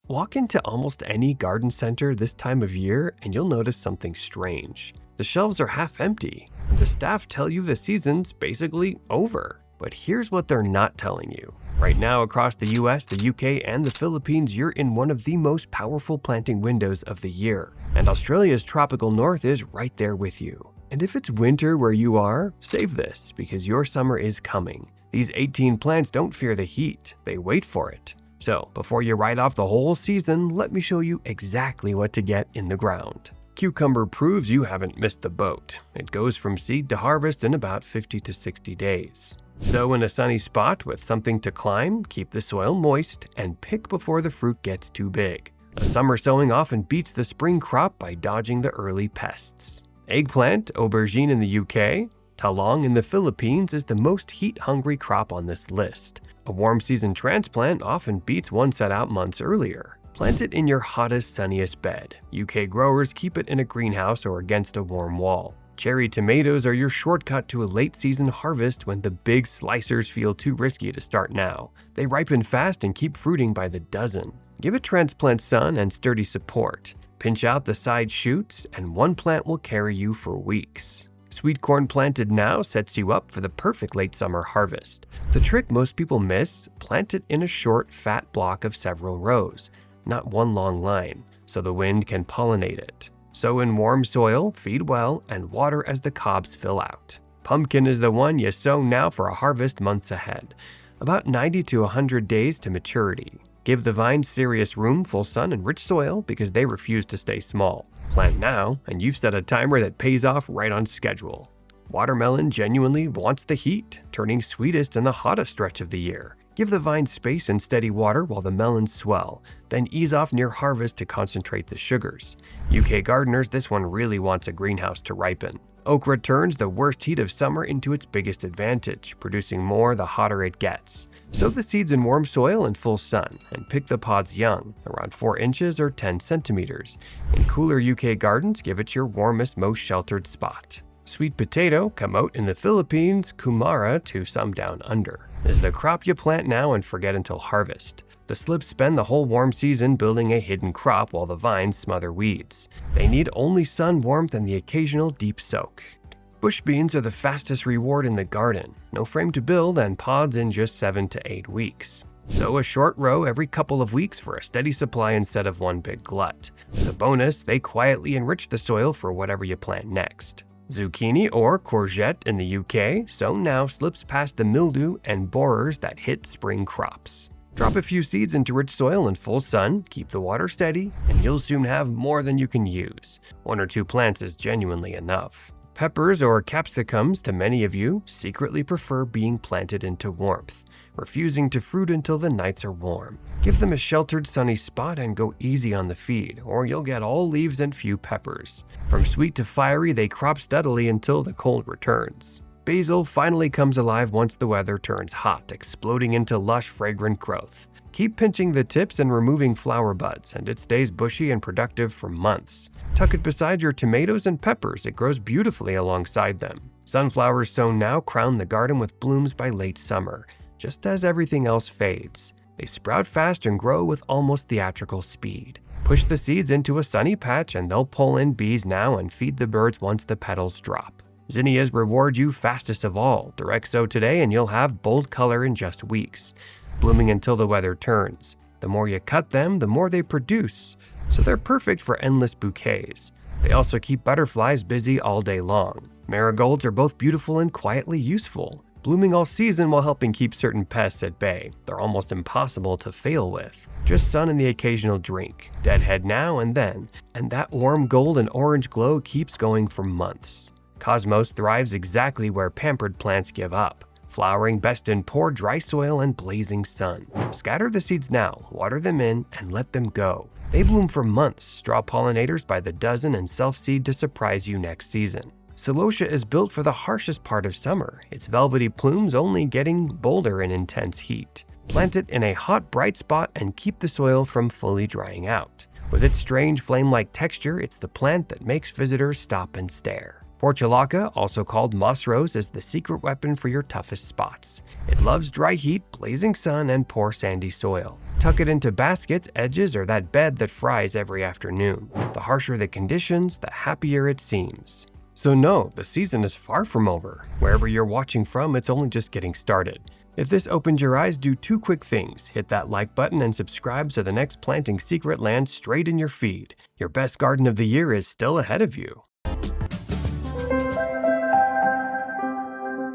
Walk into almost any garden center this time of year and you'll notice something strange. The shelves are half empty, and the staff tell you the season's basically over. But here's what they're not telling you. Right now across the US, the UK, and the Philippines, you're in one of the most powerful planting windows of the year. And Australia's tropical north is right there with you. And if it's winter where you are, save this, because your summer is coming. These 18 plants don't fear the heat, they wait for it. So, before you write off the whole season, let me show you exactly what to get in the ground. Cucumber proves you haven't missed the boat. It goes from seed to harvest in about 50 to 60 days. Sow in a sunny spot with something to climb, keep the soil moist, and pick before the fruit gets too big. A summer sowing often beats the spring crop by dodging the early pests. Eggplant, aubergine in the UK, talong in the Philippines is the most heat-hungry crop on this list. A warm season transplant often beats one set out months earlier. Plant it in your hottest, sunniest bed. UK growers keep it in a greenhouse or against a warm wall. Cherry tomatoes are your shortcut to a late season harvest when the big slicers feel too risky to start now. They ripen fast and keep fruiting by the dozen. Give a transplant sun and sturdy support. Pinch out the side shoots and one plant will carry you for weeks. Sweet corn planted now sets you up for the perfect late summer harvest. The trick most people miss, plant it in a short, fat block of several rows, not one long line, so the wind can pollinate it. Sow in warm soil, feed well, and water as the cobs fill out. Pumpkin is the one you sow now for a harvest months ahead, about 90 to 100 days to maturity. Give the vines serious room, full sun, and rich soil because they refuse to stay small. Plant now, and you've set a timer that pays off right on schedule. Watermelon genuinely wants the heat, turning sweetest in the hottest stretch of the year. Give the vines space and steady water while the melons swell, then ease off near harvest to concentrate the sugars. UK gardeners, this one really wants a greenhouse to ripen. Okra turns the worst heat of summer into its biggest advantage, producing more the hotter it gets. Sow the seeds in warm soil and full sun, and pick the pods young, around 4 inches or 10 centimeters. In cooler UK gardens, give it your warmest, most sheltered spot. Sweet potato, kamote in the Philippines, kumara to some down under, is the crop you plant now and forget until harvest. The slips spend the whole warm season building a hidden crop while the vines smother weeds. They need only sun warmth and the occasional deep soak. Bush beans are the fastest reward in the garden. No frame to build and pods in just 7 to 8 weeks. Sow a short row every couple of weeks for a steady supply instead of one big glut. As a bonus, they quietly enrich the soil for whatever you plant next. Zucchini or courgette in the UK, sown now slips past the mildew and borers that hit spring crops. Drop a few seeds into rich soil in full sun, keep the water steady, and you'll soon have more than you can use. 1 or 2 plants is genuinely enough. Peppers or capsicums, to many of you, secretly prefer being planted into warmth, refusing to fruit until the nights are warm. Give them a sheltered sunny spot and go easy on the feed, or you'll get all leaves and few peppers. From sweet to fiery, they crop steadily until the cold returns. Basil finally comes alive once the weather turns hot, exploding into lush, fragrant growth. Keep pinching the tips and removing flower buds, and it stays bushy and productive for months. Tuck it beside your tomatoes and peppers, it grows beautifully alongside them. Sunflowers sown now crown the garden with blooms by late summer, just as everything else fades. They sprout fast and grow with almost theatrical speed. Push the seeds into a sunny patch and they'll pull in bees now and feed the birds once the petals drop. Zinnias reward you fastest of all. Direct sow today and you'll have bold color in just weeks, blooming until the weather turns. The more you cut them, the more they produce, so they're perfect for endless bouquets. They also keep butterflies busy all day long. Marigolds are both beautiful and quietly useful, blooming all season while helping keep certain pests at bay. They're almost impossible to fail with. Just sun and the occasional drink, deadhead now and then, and that warm gold and orange glow keeps going for months. Cosmos thrives exactly where pampered plants give up, flowering best in poor dry soil and blazing sun. Scatter the seeds now, water them in, and let them go. They bloom for months, draw pollinators by the dozen, and self-seed to surprise you next season. Celosia is built for the harshest part of summer, its velvety plumes only getting bolder in intense heat. Plant it in a hot, bright spot and keep the soil from fully drying out. With its strange flame-like texture, it's the plant that makes visitors stop and stare. Portulaca, also called moss rose, is the secret weapon for your toughest spots. It loves dry heat, blazing sun, and poor sandy soil. Tuck it into baskets, edges, or that bed that fries every afternoon. The harsher the conditions, the happier it seems. So no, the season is far from over. Wherever you're watching from, it's only just getting started. If this opened your eyes, do 2 quick things. Hit that like button and subscribe so the next planting secret lands straight in your feed. Your best garden of the year is still ahead of you.